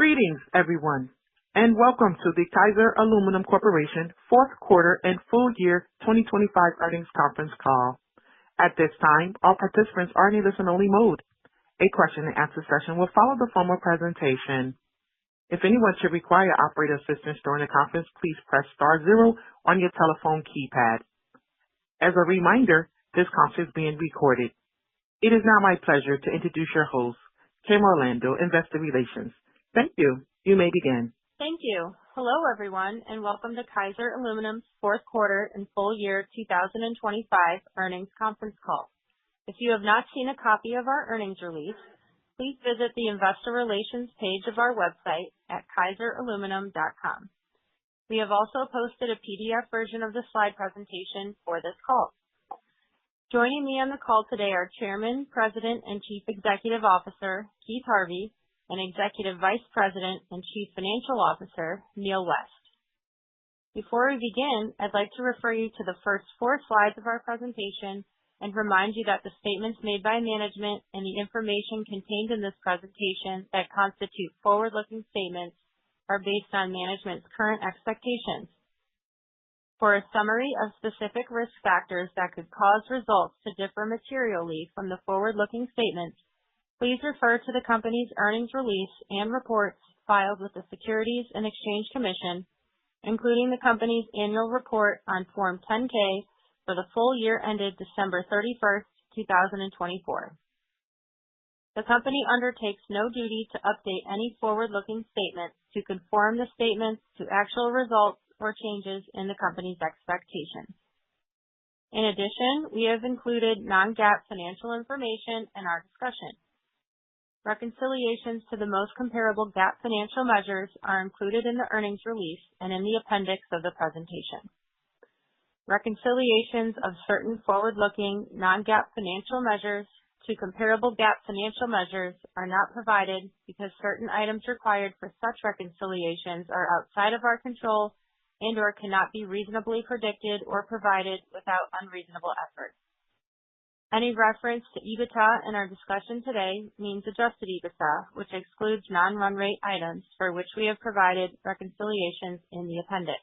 Greetings, everyone, and welcome to the Kaiser Aluminum Corporation fourth quarter and full year 2025 earnings conference call. At this time, all participants are in a listen-only mode. A question-and-answer session will follow the formal presentation. If anyone should require operator assistance during the conference, please press star 0 on your telephone keypad. As a reminder, this conference is being recorded. It is now my pleasure to introduce your host, Kim Orlando, Investor Relations. Thank you. You may begin. Thank you. Hello, everyone, and welcome to Kaiser Aluminum's fourth quarter and full year 2025 earnings conference call. If you have not seen a copy of our earnings release, please visit the Investor Relations page of our website at kaiseraluminum.com. We have also posted a PDF version of the slide presentation for this call. Joining me on the call today are Chairman, President, and Chief Executive Officer Keith Harvey, and Executive Vice President and Chief Financial Officer Neil West. Before we begin, I'd like to refer you to the first 4 slides of our presentation and remind you that the statements made by management and the information contained in this presentation that constitute forward-looking statements are based on management's current expectations. For a summary of specific risk factors that could cause results to differ materially from the forward-looking statements, please refer to the company's earnings release and reports filed with the Securities and Exchange Commission, including the company's annual report on Form 10-K for the full year ended December 31st, 2024. The company undertakes no duty to update any forward-looking statements to conform the statements to actual results or changes in the company's expectations. In addition, we have included non-GAAP financial information in our discussion. Reconciliations to the most comparable GAAP financial measures are included in the earnings release and in the appendix of the presentation. Reconciliations of certain forward-looking non-GAAP financial measures to comparable GAAP financial measures are not provided because certain items required for such reconciliations are outside of our control and/or cannot be reasonably predicted or provided without unreasonable effort. Any reference to EBITDA in our discussion today means adjusted EBITDA, which excludes non-run rate items for which we have provided reconciliations in the appendix.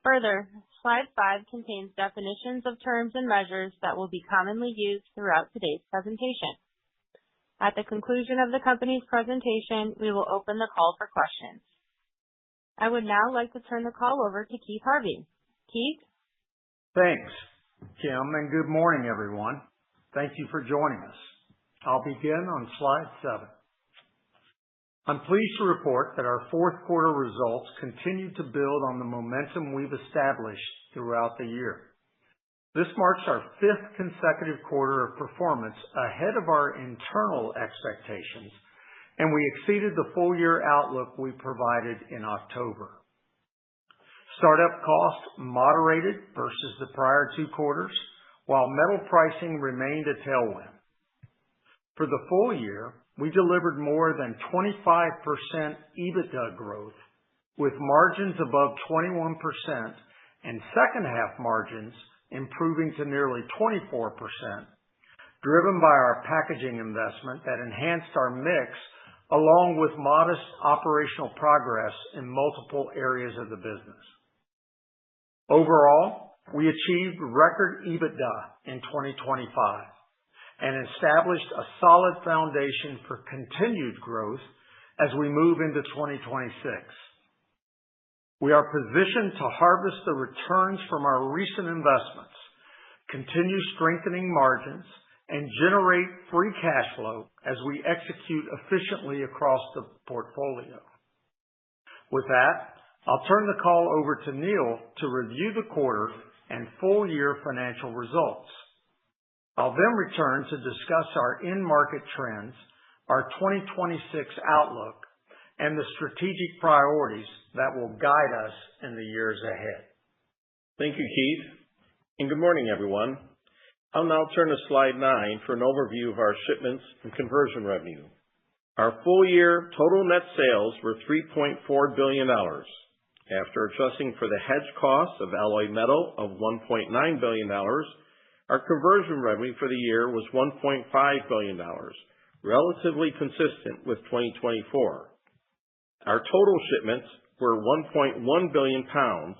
Further, slide 5 contains definitions of terms and measures that will be commonly used throughout today's presentation. At the conclusion of the company's presentation, we will open the call for questions. I would now like to turn the call over to Keith Harvey. Keith? Thanks, Kim, and good morning, everyone. Thank you for joining us. I'll begin on slide 7. I'm pleased to report that our fourth quarter results continue to build on the momentum we've established throughout the year. This marks our 5th consecutive quarter of performance ahead of our internal expectations, and we exceeded the full-year outlook we provided in October. Startup costs moderated versus the prior 2 quarters, while metal pricing remained a tailwind. For the full year, we delivered more than 25% EBITDA growth, with margins above 21% and second-half margins improving to nearly 24%, driven by our packaging investment that enhanced our mix along with modest operational progress in multiple areas of the business. Overall, we achieved record EBITDA in 2025 and established a solid foundation for continued growth as we move into 2026. We are positioned to harvest the returns from our recent investments, continue strengthening margins, and generate free cash flow as we execute efficiently across the portfolio. With that, I'll turn the call over to Neil to review the quarter and full-year financial results. I'll then return to discuss our in-market trends, our 2026 outlook, and the strategic priorities that will guide us in the years ahead. Thank you, Keith, and good morning, everyone. I'll now turn to slide 9 for an overview of our shipments and conversion revenue. Our full-year total net sales were $3.4 billion. After adjusting for the hedge costs of alloy metal of $1.9 billion, our conversion revenue for the year was $1.5 billion, relatively consistent with 2024. Our total shipments were 1.1 billion pounds,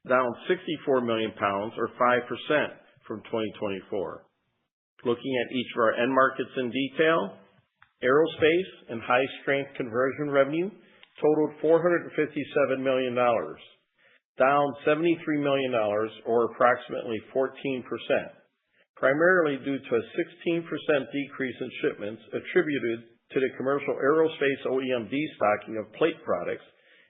down 64 million pounds or 5% from 2024. Looking at each of our end markets in detail, aerospace and high-strength conversion revenue totaled $457 million, down $73 million or approximately 14%, primarily due to a 16% decrease in shipments attributed to the commercial aerospace OEM destocking of plate products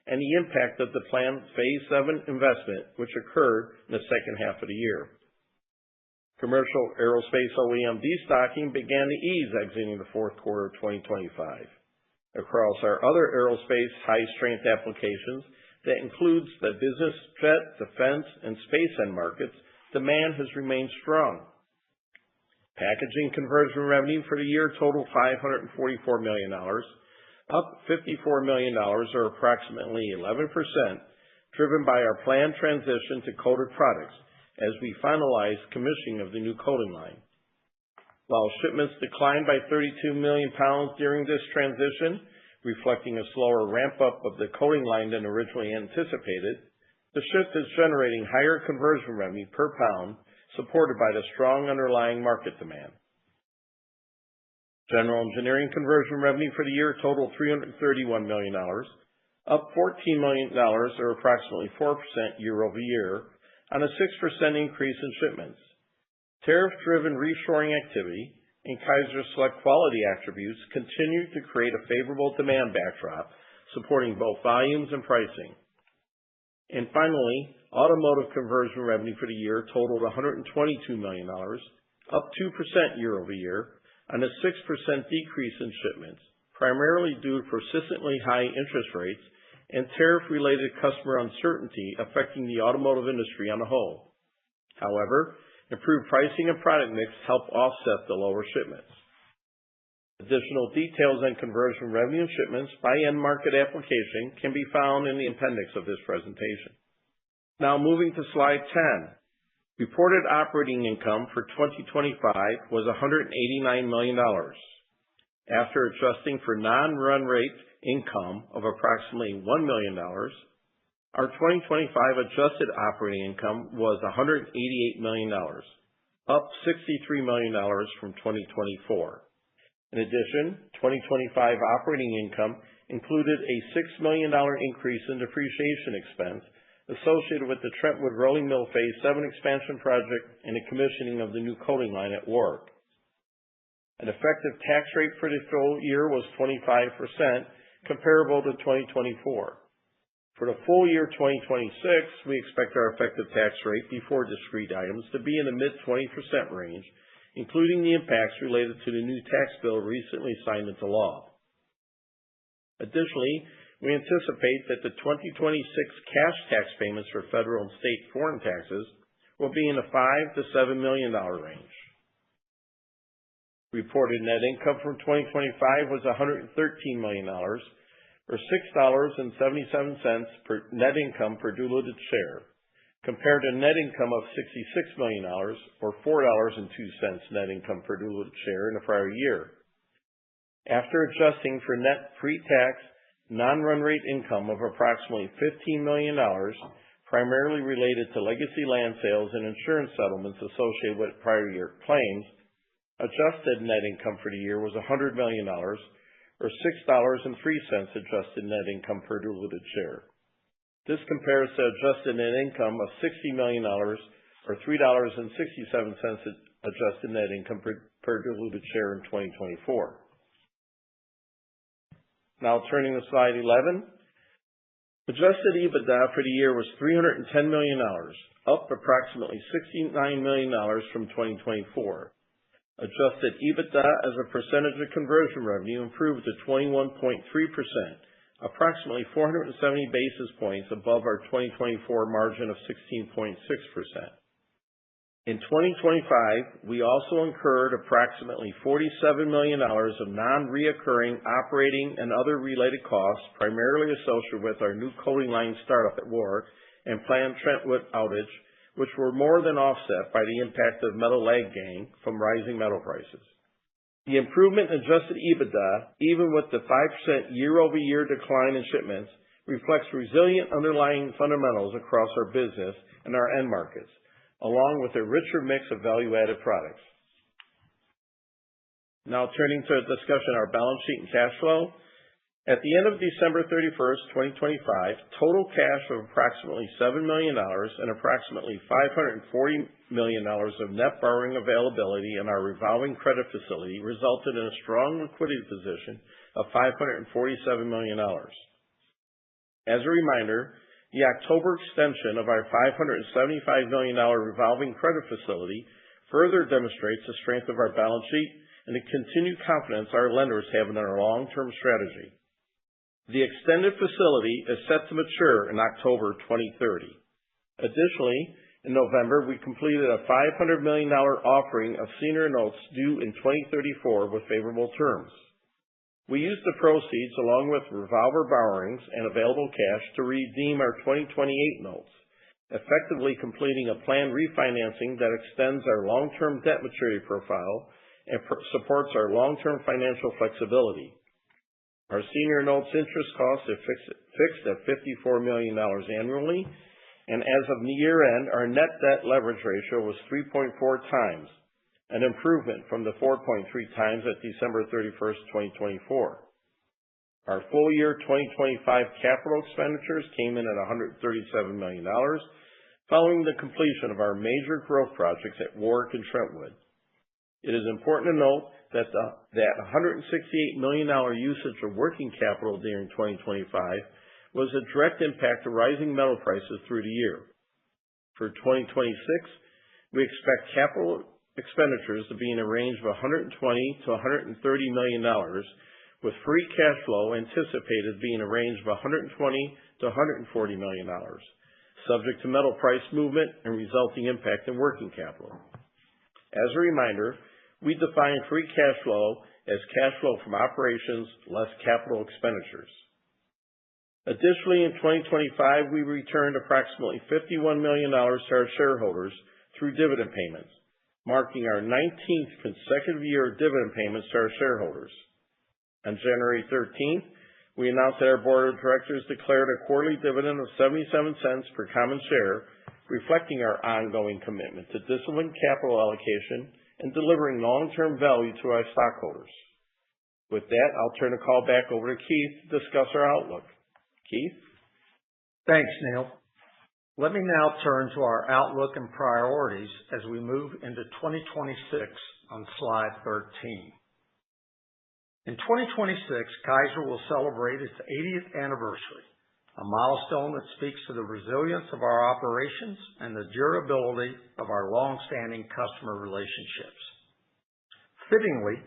and the impact of the planned Phase 7 investment, which occurred in the second half of the year. Commercial aerospace OEM destocking began to ease exiting the fourth quarter of 2025. Across our other aerospace high-strength applications, that includes the business jet, defense, and space end markets, demand has remained strong. Packaging conversion revenue for the year totaled $544 million, up $54 million or approximately 11%, driven by our planned transition to coated products as we finalize commissioning of the new coating line. While shipments declined by 32 million pounds during this transition, reflecting a slower ramp-up of the coating line than originally anticipated, the shift is generating higher conversion revenue per pound, supported by the strong underlying market demand. General engineering conversion revenue for the year totaled $331 million, up $14 million or approximately 4% year-over-year on a 6% increase in shipments. Tariff-driven reshoring activity and Kaiser's select quality attributes continue to create a favorable demand backdrop, supporting both volumes and pricing. And finally, automotive conversion revenue for the year totaled $122 million, up 2% year-over-year on a 6% decrease in shipments, primarily due to persistently high interest rates and tariff-related customer uncertainty affecting the automotive industry on the whole. However, improved pricing and product mix helped offset the lower shipments. Additional details on conversion revenue and shipments by end market application can be found in the appendix of this presentation. Now moving to slide 10. Reported operating income for 2025 was $189 million. After adjusting for non-run rate income of approximately $1 million, our 2025 adjusted operating income was $188 million, up $63 million from 2024. In addition, 2025 operating income included a $6 million increase in depreciation expense associated with the Trentwood Rolling Mill Phase 7 expansion project and the commissioning of the new coating line at Warwick. An effective tax rate for the full year was 25%, comparable to 2024. For the full year 2026, we expect our effective tax rate before discrete items to be in the mid-20% range, including the impacts related to the new tax bill recently signed into law. Additionally, we anticipate that the 2026 cash tax payments for federal and state foreign taxes will be in the $5 to $7 million range. Reported net income from 2025 was $113 million, or $6.77 per net income per diluted share, compared to net income of $66 million, or $4.02 net income per diluted share in the prior year. After adjusting for net pre-tax, non-run rate income of approximately $15 million, primarily related to legacy land sales and insurance settlements associated with prior year claims, adjusted net income for the year was $100 million, or $6.03 adjusted net income per diluted share. This compares to adjusted net income of $60 million, or $3.67 adjusted net income per diluted share in 2024. Now turning to slide 11. Adjusted EBITDA for the year was $310 million, up approximately $69 million from 2024. Adjusted EBITDA as a percentage of conversion revenue improved to 21.3%, approximately 470 basis points above our 2024 margin of 16.6%. In 2025, we also incurred approximately $47 million of non-reoccurring operating and other related costs, primarily associated with our new coating line startup at Warwick and planned Trentwood outage, which were more than offset by the impact of metal lag gain from rising metal prices. The improvement in adjusted EBITDA, even with the 5% year-over-year decline in shipments, reflects resilient underlying fundamentals across our business and our end markets, along with a richer mix of value-added products. Now turning to a discussion of our balance sheet and cash flow. At the end of December 31st, 2025, total cash of approximately $7 million and approximately $540 million of net borrowing availability in our revolving credit facility resulted in a strong liquidity position of $547 million. As a reminder, the October extension of our $575 million revolving credit facility further demonstrates the strength of our balance sheet and the continued confidence our lenders have in our long-term strategy. The extended facility is set to mature in October 2030. Additionally, in November, we completed a $500 million offering of senior notes due in 2034 with favorable terms. We used the proceeds along with revolver borrowings and available cash to redeem our 2028 notes, effectively completing a planned refinancing that extends our long-term debt maturity profile and supports our long-term financial flexibility. Our senior notes interest cost is fixed at $54 million annually, and as of year-end, our net debt leverage ratio was 3.4 times, an improvement from the 4.3 times at December 31st, 2024. Our full year 2025 capital expenditures came in at $137 million, following the completion of our major growth projects at Warwick and Trentwood. It is important to note that $168 million usage of working capital during 2025 was a direct impact of rising metal prices through the year. For 2026, we expect capital expenditures to be in a range of $120 to $130 million, with free cash flow anticipated to be in a range of $120 to $140 million, subject to metal price movement and resulting impact in working capital. As a reminder, we define free cash flow as cash flow from operations less capital expenditures. Additionally, in 2025, we returned approximately $51 million to our shareholders through dividend payments, marking our 19th consecutive year of dividend payments to our shareholders. On January 13th, we announced that our board of directors declared a quarterly dividend of 77 cents per common share, reflecting our ongoing commitment to disciplined capital allocation and delivering long-term value to our stockholders. With that, I'll turn the call back over to Keith to discuss our outlook. Keith? Thanks, Neil. Let me now turn to our outlook and priorities as we move into 2026 on slide 13. In 2026, Kaiser will celebrate its 80th anniversary, a milestone that speaks to the resilience of our operations and the durability of our long-standing customer relationships. Fittingly,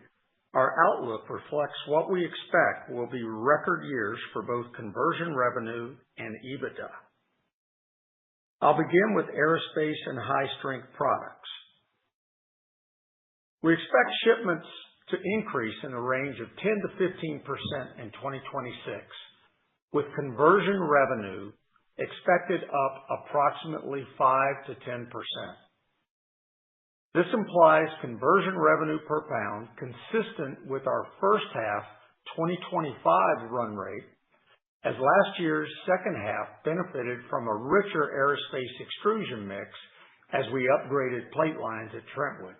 our outlook reflects what we expect will be record years for both conversion revenue and EBITDA. I'll begin with aerospace and high-strength products. We expect shipments to increase in the range of 10 to 15% in 2026, with conversion revenue expected up approximately 5 to 10%. This implies conversion revenue per pound consistent with our first half 2025 run rate, as last year's second half benefited from a richer aerospace extrusion mix as we upgraded plate lines at Trentwood.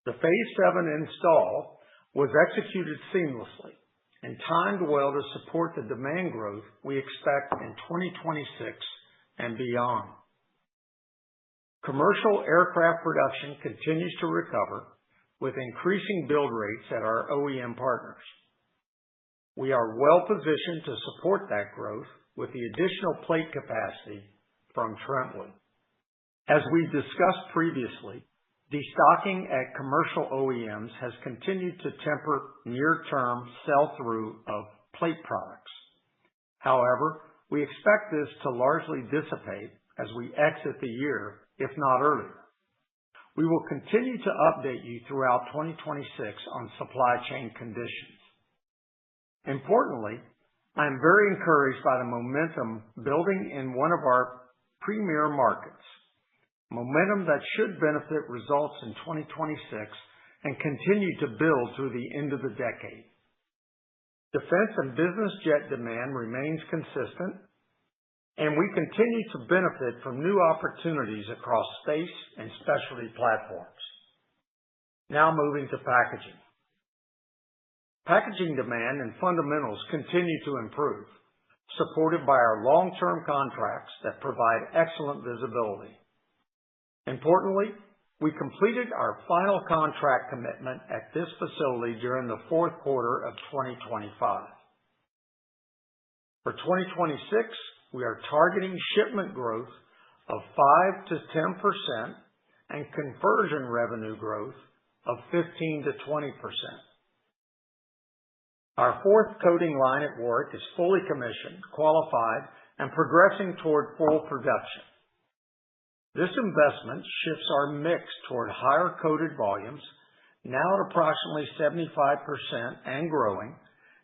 The Phase 7 install was executed seamlessly and timed well to support the demand growth we expect in 2026 and beyond. Commercial aircraft production continues to recover, with increasing build rates at our OEM partners. We are well positioned to support that growth with the additional plate capacity from Trentwood. As we discussed previously, destocking at commercial OEMs has continued to temper near-term sell-through of plate products. However, we expect this to largely dissipate as we exit the year, if not earlier. We will continue to update you throughout 2026 on supply chain conditions. Importantly, I am very encouraged by the momentum building in one of our premier markets, momentum that should benefit results in 2026 and continue to build through the end of the decade. Defense and business jet demand remains consistent, and we continue to benefit from new opportunities across space and specialty platforms. Now moving to packaging. Packaging demand and fundamentals continue to improve, supported by our long-term contracts that provide excellent visibility. Importantly, we completed our final contract commitment at this facility during the fourth quarter of 2025. For 2026, we are targeting shipment growth of 5 to 10% and conversion revenue growth of 15 to 20%. Our fourth coating line at Warrick is fully commissioned, qualified, and progressing toward full production. This investment shifts our mix toward higher coated volumes, now at approximately 75% and growing,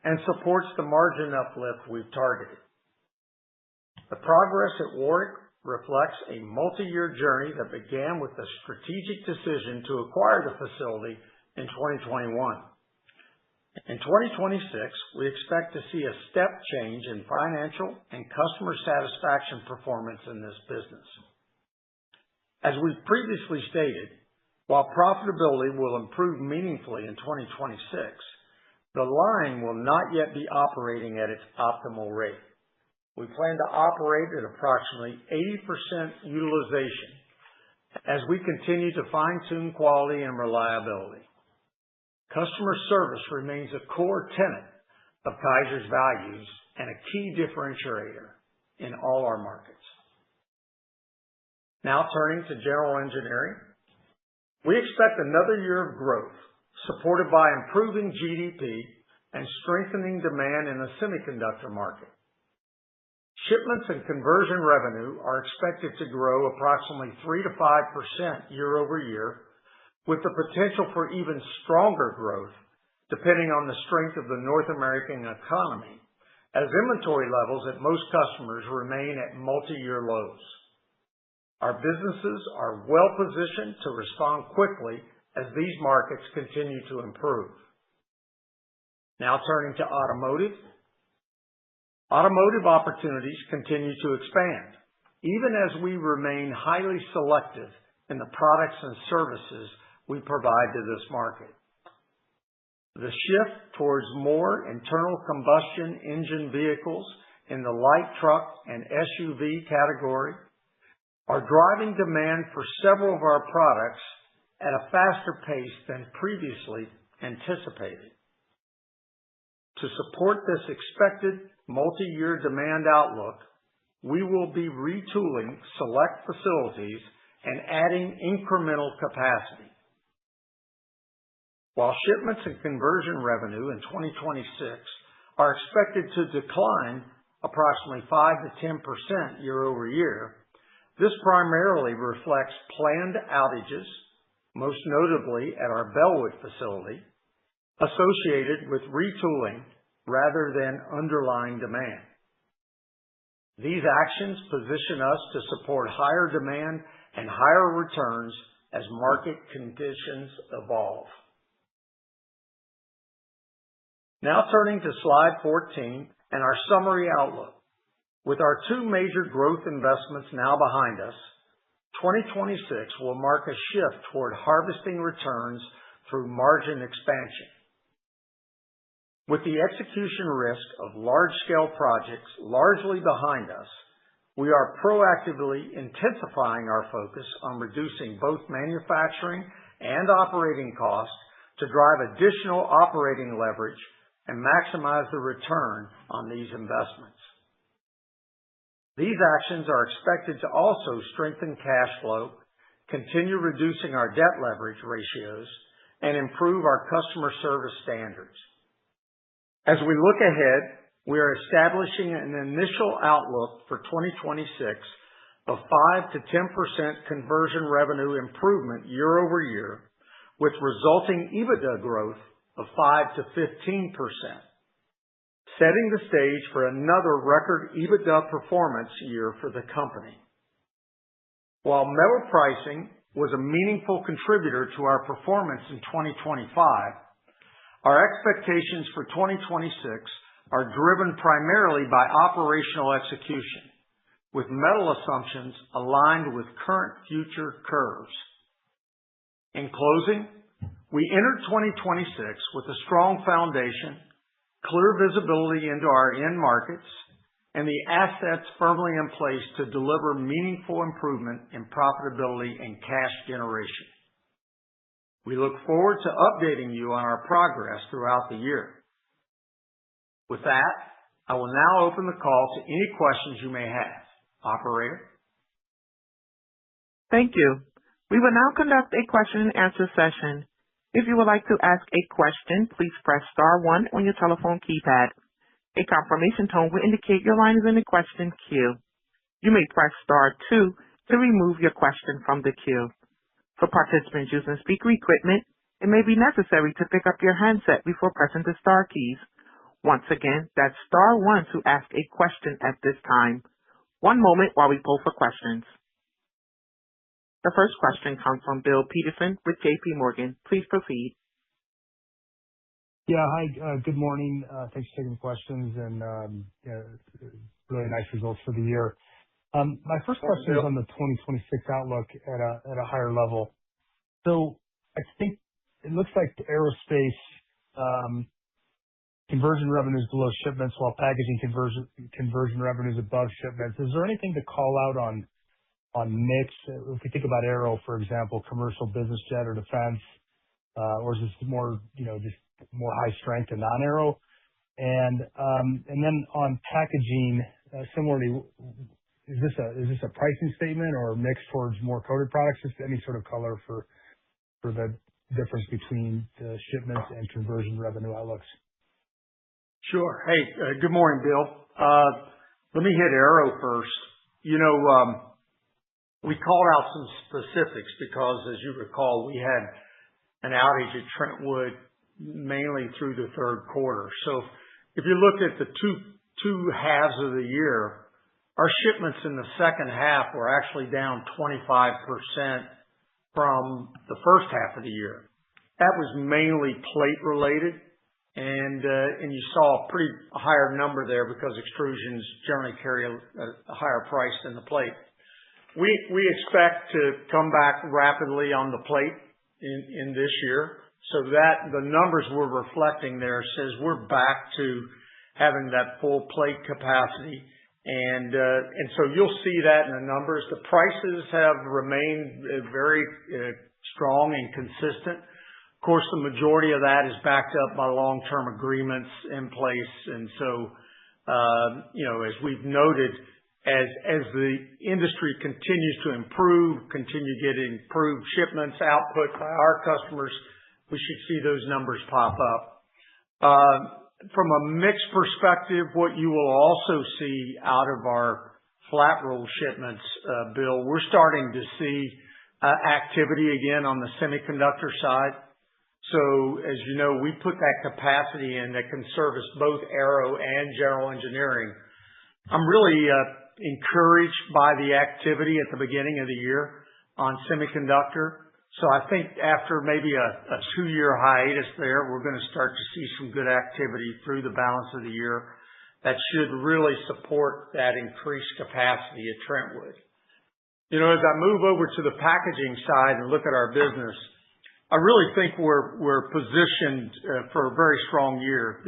and supports the margin uplift we've targeted. The progress at Warrick reflects a multi-year journey that began with the strategic decision to acquire the facility in 2021. In 2026, we expect to see a step change in financial and customer satisfaction performance in this business. As we've previously stated, while profitability will improve meaningfully in 2026, the line will not yet be operating at its optimal rate. We plan to operate at approximately 80% utilization as we continue to fine-tune quality and reliability. Customer service remains a core tenet of Kaiser's values and a key differentiator in all our markets. Now turning to general engineering. We expect another year of growth, supported by improving GDP and strengthening demand in the semiconductor market. Shipments and conversion revenue are expected to grow approximately 3 to 5% year over year, with the potential for even stronger growth depending on the strength of the North American economy, as inventory levels at most customers remain at multi-year lows. Our businesses are well positioned to respond quickly as these markets continue to improve. Now turning to automotive. Automotive opportunities continue to expand, even as we remain highly selective in the products and services we provide to this market. The shift towards more internal combustion engine vehicles in the light truck and SUV category are driving demand for several of our products at a faster pace than previously anticipated. To support this expected multi-year demand outlook, we will be retooling select facilities and adding incremental capacity. While shipments and conversion revenue in 2026 are expected to decline approximately 5 to 10% year over year, this primarily reflects planned outages, most notably at our Bellwood facility, associated with retooling rather than underlying demand. These actions position us to support higher demand and higher returns as market conditions evolve. Now turning to slide 14 and our summary outlook. With our two major growth investments now behind us, 2026 will mark a shift toward harvesting returns through margin expansion. With the execution risk of large-scale projects largely behind us, we are proactively intensifying our focus on reducing both manufacturing and operating costs to drive additional operating leverage and maximize the return on these investments. These actions are expected to also strengthen cash flow, continue reducing our debt leverage ratios, and improve our customer service standards. As we look ahead, we are establishing an initial outlook for 2026 of 5 to 10% conversion revenue improvement year over year, with resulting EBITDA growth of 5 to 15%, setting the stage for another record EBITDA performance year for the company. While metal pricing was a meaningful contributor to our performance in 2025, our expectations for 2026 are driven primarily by operational execution, with metal assumptions aligned with current future curves. In closing, we entered 2026 with a strong foundation, clear visibility into our end markets, and the assets firmly in place to deliver meaningful improvement in profitability and cash generation. We look forward to updating you on our progress throughout the year. With that, I will now open the call to any questions you may have. Operator? Thank you. We will now conduct a question and answer session. If you would like to ask a question, please press star 1 on your telephone keypad. A confirmation tone will indicate your line is in the question queue. You may press star 2 to remove your question from the queue. For participants using speaker equipment, it may be necessary to pick up your handset before pressing the star keys. Once again, that's star 1 to ask a question at this time. One moment while we poll for questions. The first question comes from Bill Peterson with J.P. Morgan. Please proceed. Yeah. Hi, good morning. Thanks for taking the questions and really nice results for the year. My first question is on the 2026 outlook at a higher level. I think it looks like the aerospace conversion revenue is below shipments while packaging conversion revenue is above shipments. Is there anything to call out on mix? If we think about aero, for example, commercial business jet or defense, or is this more, just more high strength and non-aero? And then on packaging, similarly, is this a pricing statement or a mix towards more coated products? Just any sort of color for the difference between the shipments and conversion revenue outlooks. Sure. Hey, good morning, Bill. Let me hit aero first. We called out some specifics because, as you recall, we had an outage at Trentwood mainly through the third quarter. So if you look at the two halves of the year, our shipments in the second half were actually down 25% from the first half of the year. That was mainly plate related, and you saw a pretty higher number there because extrusions generally carry a higher price than the plate. We expect to come back rapidly on the plate in this year, so that the numbers we're reflecting there says we're back to having that full plate capacity, and so you'll see that in the numbers. The prices have remained very strong and consistent. Of course, the majority of that is backed up by long-term agreements in place, and so as we've noted, as the industry continues to continue getting improved shipments, output by our customers, we should see those numbers pop up. From a mix perspective, what you will also see out of our flat roll shipments, Bill, we're starting to see activity again on the semiconductor side. So as you know, we put that capacity in that can service both aero and general engineering. I'm really encouraged by the activity at the beginning of the year on semiconductor. So I think after maybe a 2-year hiatus there, we're going to start to see some good activity through the balance of the year that should really support that increased capacity at Trentwood. As I move over to the packaging side and look at our business, I really think we're positioned for a very strong year.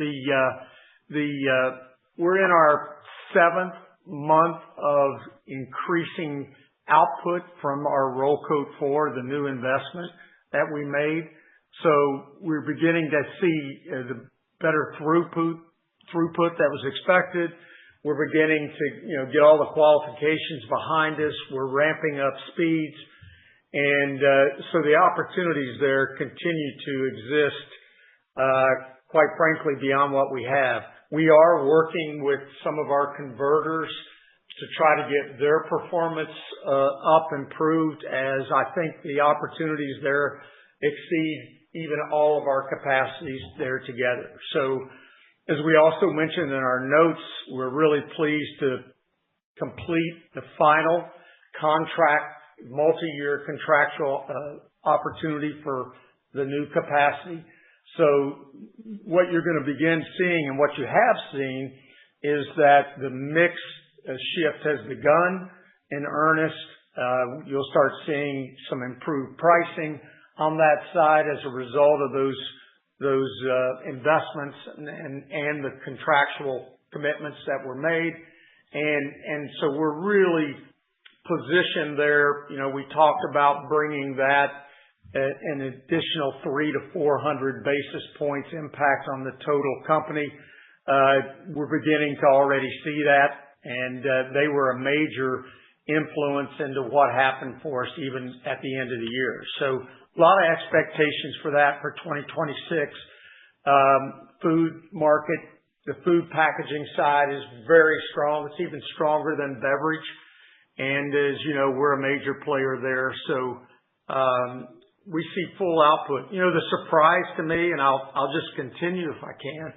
We're in our 7th month of increasing output from our Roll Coat 4, the new investment that we made. So we're beginning to see the better throughput that was expected. We're beginning to get all the qualifications behind us. We're ramping up speeds. And so the opportunities there continue to exist, quite frankly, beyond what we have. We are working with some of our converters to try to get their performance up, improved, as I think the opportunities there exceed even all of our capacities there together. So as we also mentioned in our notes, we're really pleased to complete the final contract multi-year contractual opportunity for the new capacity. So what you're going to begin seeing, and what you have seen, is that the mix shift has begun in earnest. You'll start seeing some improved pricing on that side as a result of those investments and the contractual commitments that were made. And so we're really positioned there. We talked about bringing that an additional 300 to 400 basis points impact on the total company. We're beginning to already see that, and they were a major influence into what happened for us even at the end of the year. So a lot of expectations for that for 2026. Food market, the food packaging side is very strong. It's even stronger than beverage. And as you know, we're a major player there. So we see full output. The surprise to me, and I'll just continue if I can,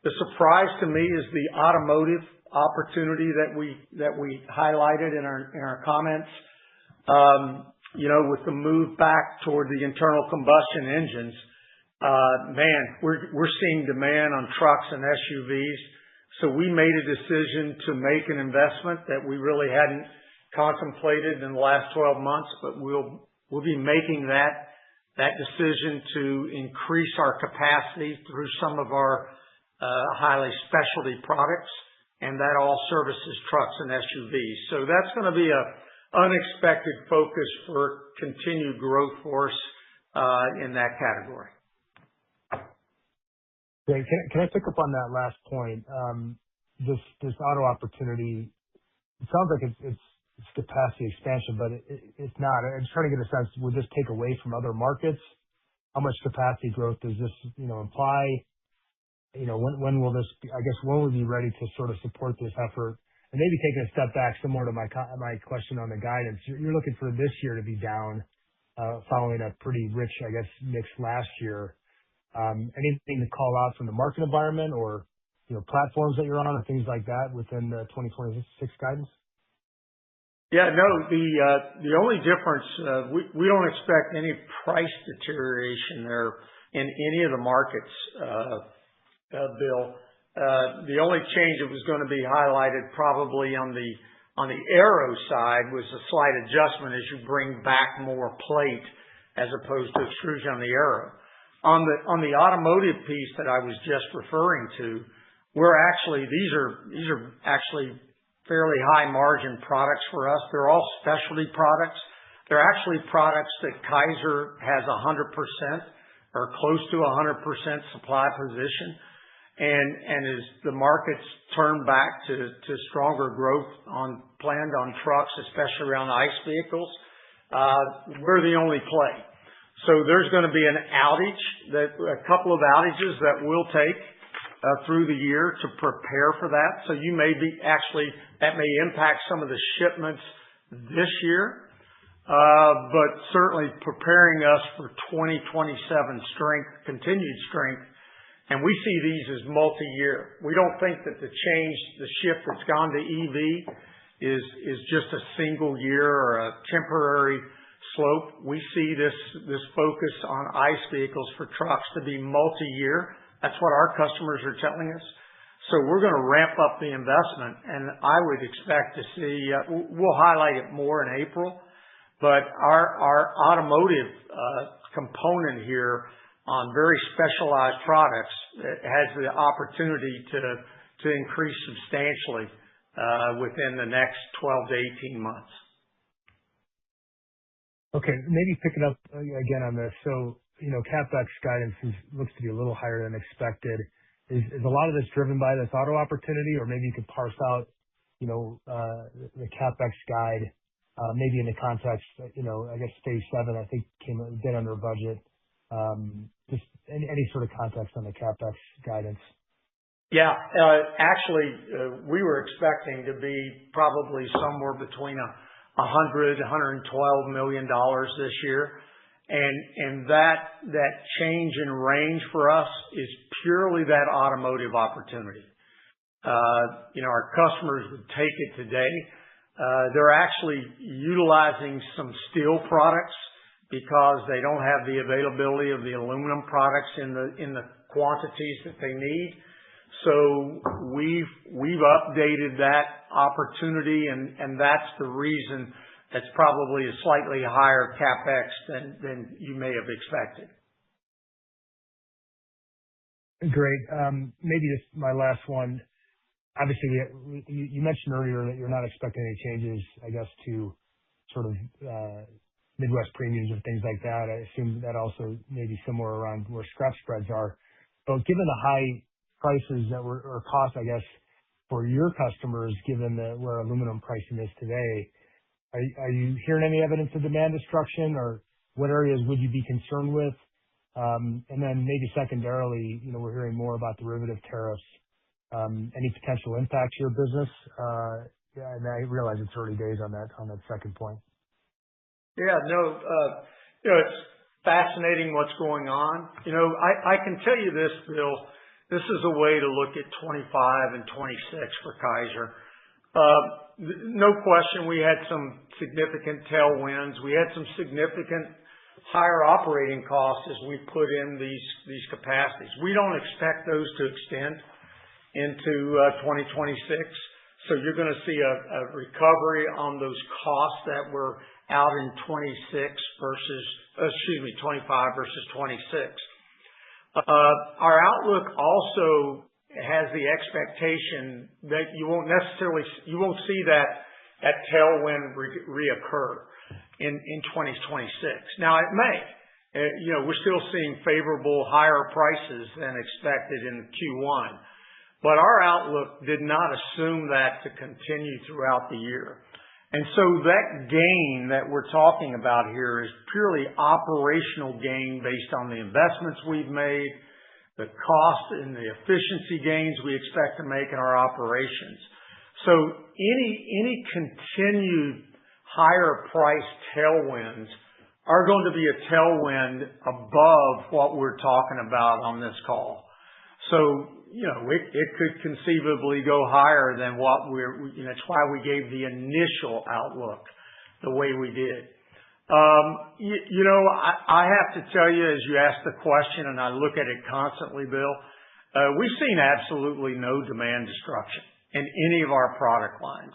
the surprise to me is the automotive opportunity that we highlighted in our comments. With the move back toward the internal combustion engines, we're seeing demand on trucks and SUVs. So we made a decision to make an investment that we really hadn't contemplated in the last 12 months, but we'll be making that decision to increase our capacity through some of our highly specialty products, and that all services trucks and SUVs. So that's going to be a unexpected focus for continued growth for us in that category. Great. Can I pick up on that last point? This auto opportunity, it sounds like it's capacity expansion, but it's not. I'm just trying to get a sense, will this take away from other markets? How much capacity growth does this imply? When will this be, I guess, when will we be ready to sort of support this effort? And maybe taking a step back, similar to my question on the guidance, you're looking for this year to be down, following a pretty rich, I guess, mix last year. Anything to call out from the market environment or platforms that you're on or things like that within the 2026 guidance? Yeah, no, the only difference, we don't expect any price deterioration there in any of the markets, Bill. The only change that was going to be highlighted probably on the aero side was a slight adjustment as you bring back more plate as opposed to extrusion on the aero. On the automotive piece that I was just referring to, these are actually fairly high margin products for us. They're all specialty products. They're actually products that Kaiser has 100% or close to 100% supply position. And as the markets turn back to stronger growth planned on trucks, especially around ICE vehicles, we're the only play. So there's going to be a couple of outages that we'll take through the year to prepare for that. So that may impact some of the shipments this year, but certainly preparing us for 2027 continued strength. And we see these as multi-year. We don't think that the shift that's gone to EV is just a single year or a temporary slope. We see this focus on ICE vehicles for trucks to be multi-year. That's what our customers are telling us. So we're going to ramp up the investment, and I would expect to see, we'll highlight it more in April, but our automotive component here on very specialized products has the opportunity to increase substantially within the next 12 to 18 months. Okay, maybe picking up again on this. So, CapEx guidance looks to be a little higher than expected. Is a lot of this driven by this auto opportunity, or maybe you could parse out, the CapEx guide, maybe in the context, I guess Phase 7, I think came a bit under budget. Just any sort of context on the CapEx guidance. Yeah, actually, we were expecting to be probably somewhere between $112 million this year. And that change in range for us is purely that automotive opportunity. Our customers would take it today. They're actually utilizing some steel products because they don't have the availability of the aluminum products in the quantities that they need. So we've updated that opportunity, and that's the reason that's probably a slightly higher CapEx than you may have expected. Great. Maybe just my last one. Obviously, you mentioned earlier that you're not expecting any changes, I guess, to sort of Midwest premiums and things like that. I assume that also may be similar around where scrap spreads are. But given the high prices or costs, I guess, for your customers, given where aluminum pricing is today, are you hearing any evidence of demand destruction, or what areas would you be concerned with? And then maybe secondarily, we're hearing more about derivative tariffs. Any potential impact to your business? And I realize it's early days on that second point. Yeah, no, it's fascinating what's going on. I can tell you this, Bill. This is a way to look at 25 and 26 for Kaiser. No question, we had some significant tailwinds. We had some significant higher operating costs as we put in these capacities. We don't expect those to extend into 2026. So you're going to see a recovery on those costs that were out in 25 versus 26. Our outlook also has the expectation that you won't see that tailwind reoccur in 2026. Now it may. We're still seeing favorable higher prices than expected in Q1, but our outlook did not assume that to continue throughout the year. And so that gain that we're talking about here is purely operational gain based on the investments we've made, the cost and the efficiency gains we expect to make in our operations. So any continued higher price tailwinds are going to be a tailwind above what we're talking about on this call. So it could conceivably go higher than what that's why we gave the initial outlook the way we did. I have to tell you, as you ask the question, and I look at it constantly, Bill, we've seen absolutely no demand destruction in any of our product lines.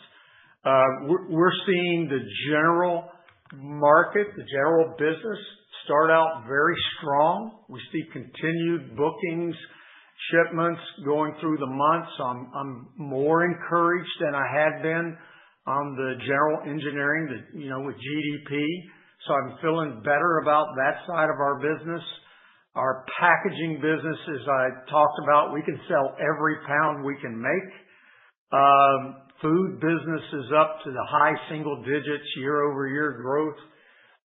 We're seeing the general market, the general business start out very strong. We see continued bookings, shipments going through the months. I'm more encouraged than I had been on the general engineering, with GDP. So I'm feeling better about that side of our business. Our packaging business, as I talked about, we can sell every pound we can make. Food business is up to the high single digits year-over-year growth.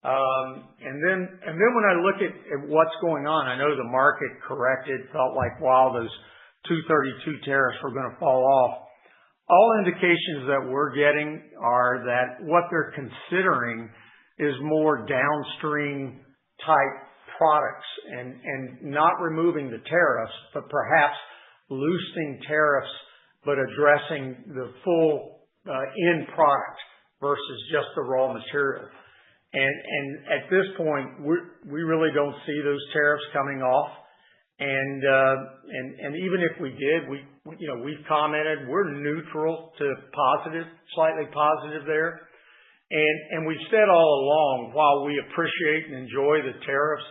And then when I look at what's going on, I know the market corrected, felt like, wow, those 232 tariffs were going to fall off. All indications that we're getting are that what they're considering is more downstream type products and not removing the tariffs, but perhaps loosening tariffs, but addressing the full end product versus just the raw material. And at this point, we really don't see those tariffs coming off. And even if we did, we've commented we're neutral to positive, slightly positive there. And we've said all along, while we appreciate and enjoy the tariffs,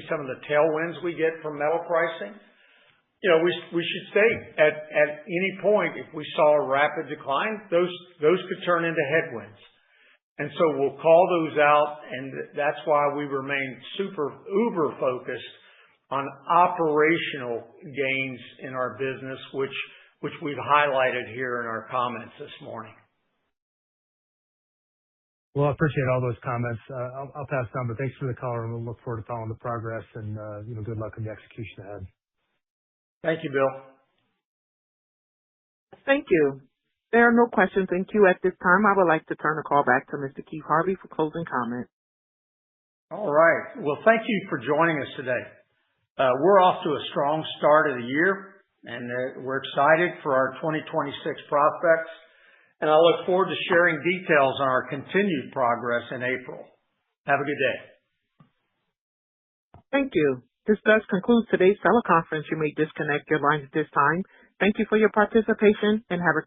some of the tailwinds we get from metal pricing, we should stay at any point. If we saw a rapid decline, those could turn into headwinds. And so we'll call those out, and that's why we remain uber focused on operational gains in our business, which we've highlighted here in our comments this morning. Well, I appreciate all those comments. I'll pass it on, but thanks for the call, and we'll look forward to following the progress, and good luck in the execution ahead. Thank you, Bill. Thank you. There are no questions in queue at this time. I would like to turn the call back to Mr. Keith Harvey for closing comments. All right. Well, thank you for joining us today. We're off to a strong start of the year, and we're excited for our 2026 prospects. and I look forward to sharing details on our continued progress in April. Have a good day. Thank you. This does conclude today's teleconference. You may disconnect your lines at this time. Thank you for your participation and have a